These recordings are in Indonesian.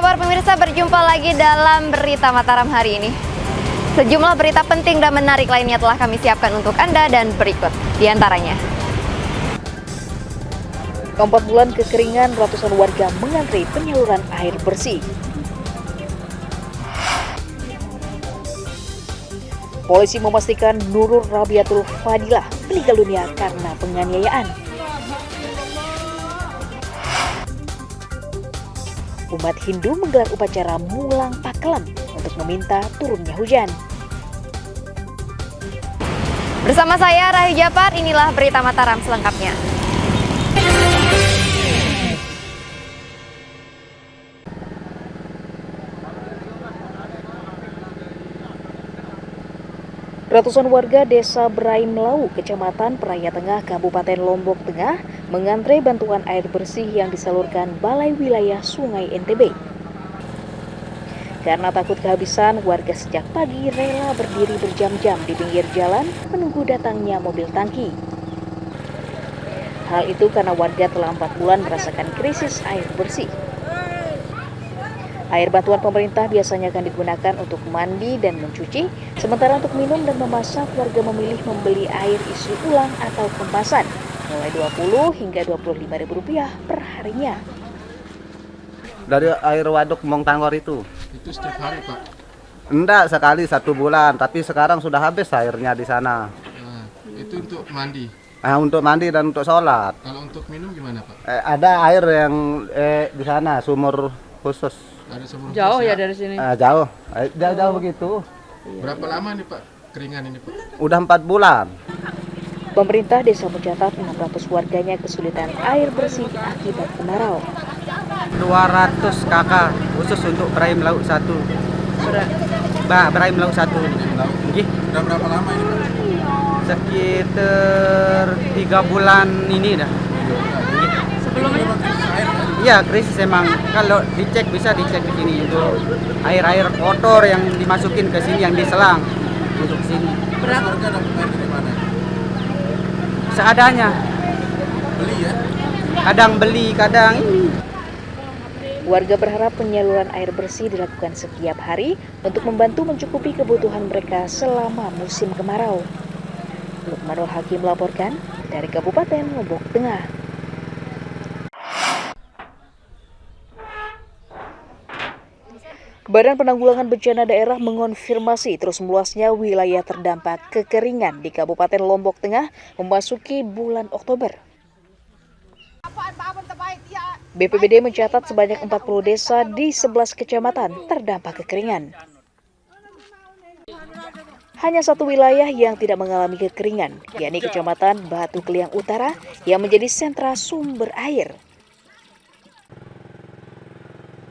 kabar pemirsa, berjumpa lagi dalam Berita Mataram hari ini. Sejumlah berita penting dan menarik lainnya telah kami siapkan untuk Anda dan berikut diantaranya. 4 bulan kekeringan, ratusan warga mengantri penyaluran air bersih. Polisi memastikan Nurul Rabiatul Fadilah meninggal dunia karena penganiayaan. Umat Hindu menggelar upacara Mulang Pakelam untuk meminta turunnya hujan. Bersama saya Rahi Japar, inilah Berita Mataram selengkapnya. Ratusan warga desa Braim Lau, Kecamatan Praia Tengah, Kabupaten Lombok Tengah, mengantre bantuan air bersih yang disalurkan Balai Wilayah Sungai NTB. Karena takut kehabisan, warga sejak pagi rela berdiri berjam-jam di pinggir jalan menunggu datangnya mobil tangki. Hal itu karena warga telah 4 bulan merasakan krisis air bersih. Air bantuan pemerintah biasanya akan digunakan untuk mandi dan mencuci, sementara untuk minum dan memasak warga memilih membeli air isi ulang atau kemasan, mulai Rp20 hingga Rp25.000 per harinya. Dari air waduk Mong Tanggor itu. Itu setiap hari, Pak? Enggak, sekali 1 bulan, tapi sekarang sudah habis airnya di sana. Nah, itu untuk mandi. Nah, untuk mandi dan untuk sholat. Kalau untuk minum gimana, Pak? Ada air yang di sana, sumur khusus. Ada sumur Jauh khusus ya dari sini? Jauh, jauh begitu. Berapa lama nih, Pak, keringan ini, Pak? Udah 4 bulan. Pemerintah desa mencatat 600 warganya kesulitan air bersih akibat kemarau. 200 kakak khusus untuk Braim Laut 1. Braim Laut 1. Nggih. Udah berapa lama ini, Pak? Sekitar 3 bulan ini dah. Sebelumnya krisis air, Pak? Iya, krisis emang. Kalau dicek bisa dicek di sini untuk air-air kotor yang dimasukin ke sini, yang diselang untuk sini. Terus warga dapat air dari mana? Seadanya. Beli ya? Kadang beli, kadang ini. Warga berharap penyaluran air bersih dilakukan setiap hari untuk membantu mencukupi kebutuhan mereka selama musim kemarau. Lukmanul Hakim melaporkan dari Kabupaten Lombok Tengah. Badan Penanggulangan Bencana Daerah mengonfirmasi terus meluasnya wilayah terdampak kekeringan di Kabupaten Lombok Tengah memasuki bulan Oktober. BPBD mencatat sebanyak 40 desa di 11 kecamatan terdampak kekeringan. Hanya satu wilayah yang tidak mengalami kekeringan, yakni Kecamatan Batu Keliang Utara yang menjadi sentra sumber air.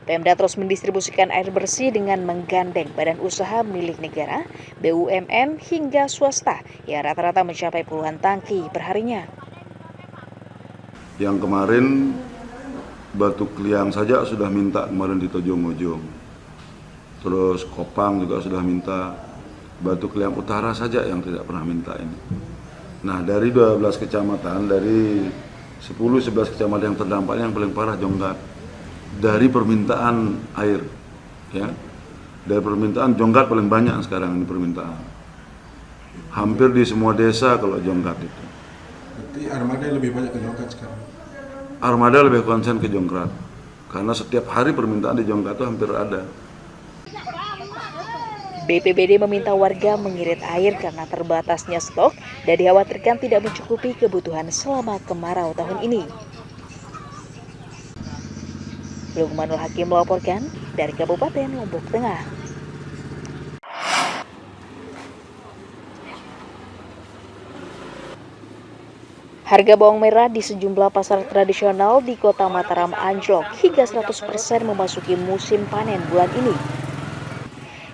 Pemda terus mendistribusikan air bersih dengan menggandeng badan usaha milik negara, BUMN hingga swasta yang rata-rata mencapai puluhan tangki perharinya. Yang kemarin Batu Keliang saja sudah minta kemarin di Tojong-Ojong. Terus Kopang juga sudah minta. Batu Keliang Utara saja yang tidak pernah minta ini. Nah, dari 12 kecamatan, dari 10-11 kecamatan yang terdampak yang paling parah Jonggat. Dari permintaan air, ya, dari permintaan Jonggat paling banyak sekarang ini permintaan. Hampir di semua desa kalau Jonggat itu. Berarti armada lebih banyak ke Jongkat sekarang? Armada lebih konsen ke Jongkat, karena setiap hari permintaan di Jongkat itu hampir ada. BPBD meminta warga mengirit air karena terbatasnya stok dan dikhawatirkan tidak mencukupi kebutuhan selama kemarau tahun ini. Lukmanul Hakim melaporkan dari Kabupaten Lombok Tengah. Harga bawang merah di sejumlah pasar tradisional di Kota Mataram anjlok hingga 100% memasuki musim panen bulan ini.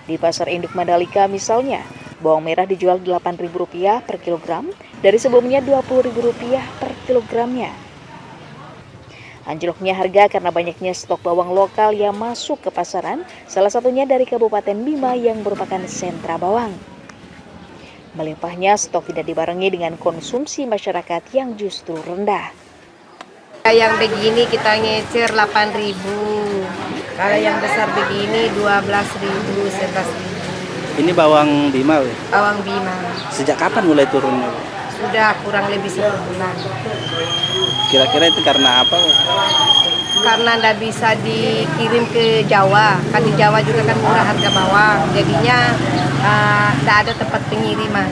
Di Pasar Induk Mandalika misalnya, bawang merah dijual Rp8.000 per kilogram dari sebelumnya Rp20.000 per kilogramnya. Anjloknya harga karena banyaknya stok bawang lokal yang masuk ke pasaran, salah satunya dari Kabupaten Bima yang merupakan sentra bawang. Melimpahnya stok tidak dibarengi dengan konsumsi masyarakat yang justru rendah. Yang begini kita ngecer 8.000. Kalau yang besar begini 12.000, 11.000. Ini bawang Bima, ya? Bawang Bima Sejak kapan mulai turunnya? sudah kurang lebih 10 bulan. Kira-kira itu karena apa? Karena ndak bisa dikirim ke Jawa, kan di Jawa juga kan murah harga bawang, jadinya ndak ada tempat pengiriman.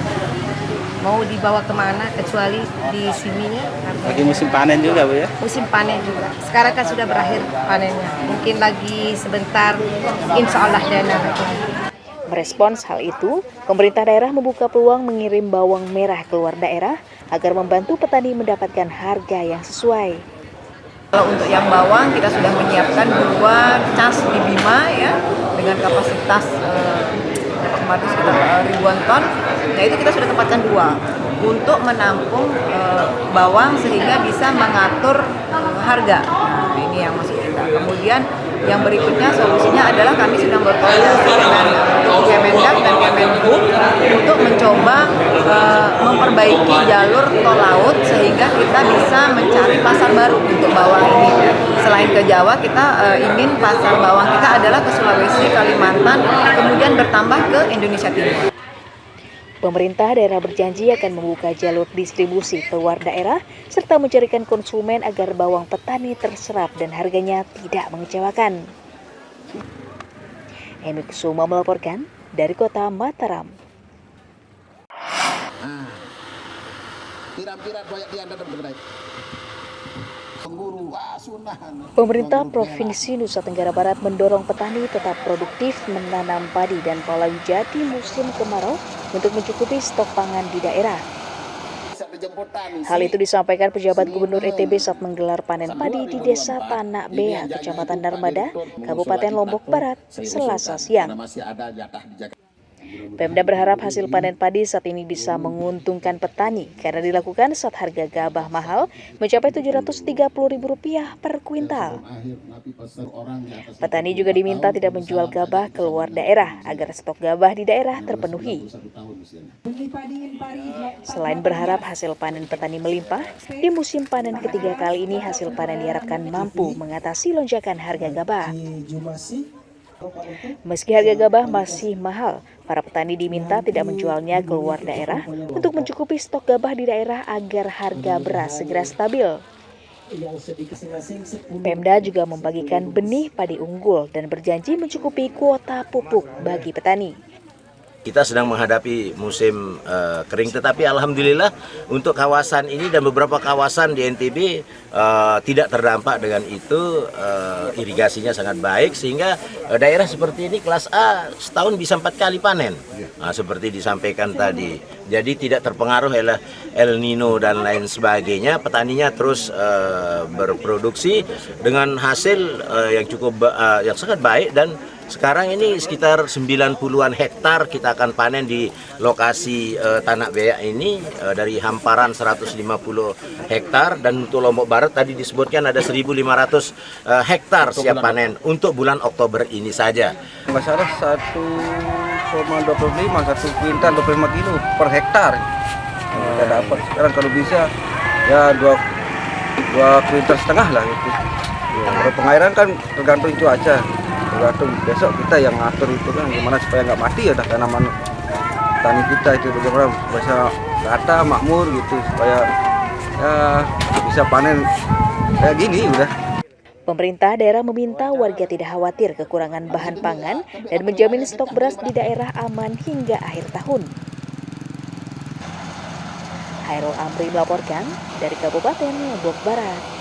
Mau dibawa kemana kecuali di sini. Lagi musim panen juga, Bu, ya? Musim panen juga. Sekarang kan sudah berakhir panennya. Mungkin lagi sebentar, insya Allah dana lagi. Merespons hal itu, pemerintah daerah membuka peluang mengirim bawang merah keluar daerah agar membantu petani mendapatkan harga yang sesuai. Kalau untuk yang bawang kita sudah menyiapkan 2 cas di Bima ya dengan kapasitas kemarin sekitar ribuan ton. Nah itu kita sudah tempatkan 2 untuk menampung bawang sehingga bisa mengatur harga. Nah ini yang maksud kita. Kemudian yang berikutnya solusinya adalah kami sedang berkoordinasi dengan Kemendak dan Kemenhub untuk mencoba memperbaiki jalur tol laut sehingga kita bisa mencari pasar baru untuk bawang ini. Selain ke Jawa, kita ingin pasar bawang kita adalah ke Sulawesi, Kalimantan, kemudian bertambah ke Indonesia Timur. Pemerintah daerah berjanji akan membuka jalur distribusi keluar daerah serta mencarikan konsumen agar bawang petani terserap dan harganya tidak mengecewakan. Emi Kusuma melaporkan dari kota Mataram. Pemerintah Provinsi Nusa Tenggara Barat mendorong petani tetap produktif menanam padi dan palawija di musim kemarau untuk mencukupi stok pangan di daerah. Hal itu disampaikan pejabat Gubernur NTB saat menggelar panen padi di Desa Tanak Bea, Kecamatan Narmada, Kabupaten Lombok Barat, Selasa siang. Pemda berharap hasil panen padi saat ini bisa menguntungkan petani karena dilakukan saat harga gabah mahal mencapai Rp730.000 per kuintal. Petani juga diminta tidak menjual gabah keluar daerah agar stok gabah di daerah terpenuhi. Selain berharap hasil panen petani melimpah, di musim panen ketiga kali ini hasil panen diharapkan mampu mengatasi lonjakan harga gabah. Meski harga gabah masih mahal, para petani diminta tidak menjualnya keluar daerah untuk mencukupi stok gabah di daerah agar harga beras segera stabil. Pemda juga membagikan benih padi unggul dan berjanji mencukupi kuota pupuk bagi petani. Kita sedang menghadapi musim kering, tetapi alhamdulillah untuk kawasan ini dan beberapa kawasan di NTB tidak terdampak dengan itu, irigasinya sangat baik sehingga daerah seperti ini kelas A setahun bisa 4 kali panen, seperti disampaikan tadi. Jadi tidak terpengaruh oleh El Nino dan lain sebagainya, petaninya terus berproduksi dengan hasil yang cukup yang sangat baik. Dan sekarang ini sekitar 90-an hektar kita akan panen di lokasi Tanak Bea ini dari hamparan 150 hektar, dan untuk Lombok Barat tadi disebutkan ada 1.500 hektar siap panen untuk bulan Oktober ini saja. Masalah 1,25 1 kuintal 25 kilo per hektar kita dapat. Sekarang kalau bisa ya 2 kuintal setengah lah gitu. Kalau pengairan kan tergantung cuaca. Tergantung besok kita yang ngatur itu kan gimana supaya nggak mati ya tanaman tani kita itu, bagaimana bisa rata makmur gitu supaya ya bisa panen kayak gini udah. Pemerintah daerah meminta warga tidak khawatir kekurangan bahan pangan dan menjamin stok beras di daerah aman hingga akhir tahun. Hairul Amri melaporkan dari Kabupaten Lombok Barat.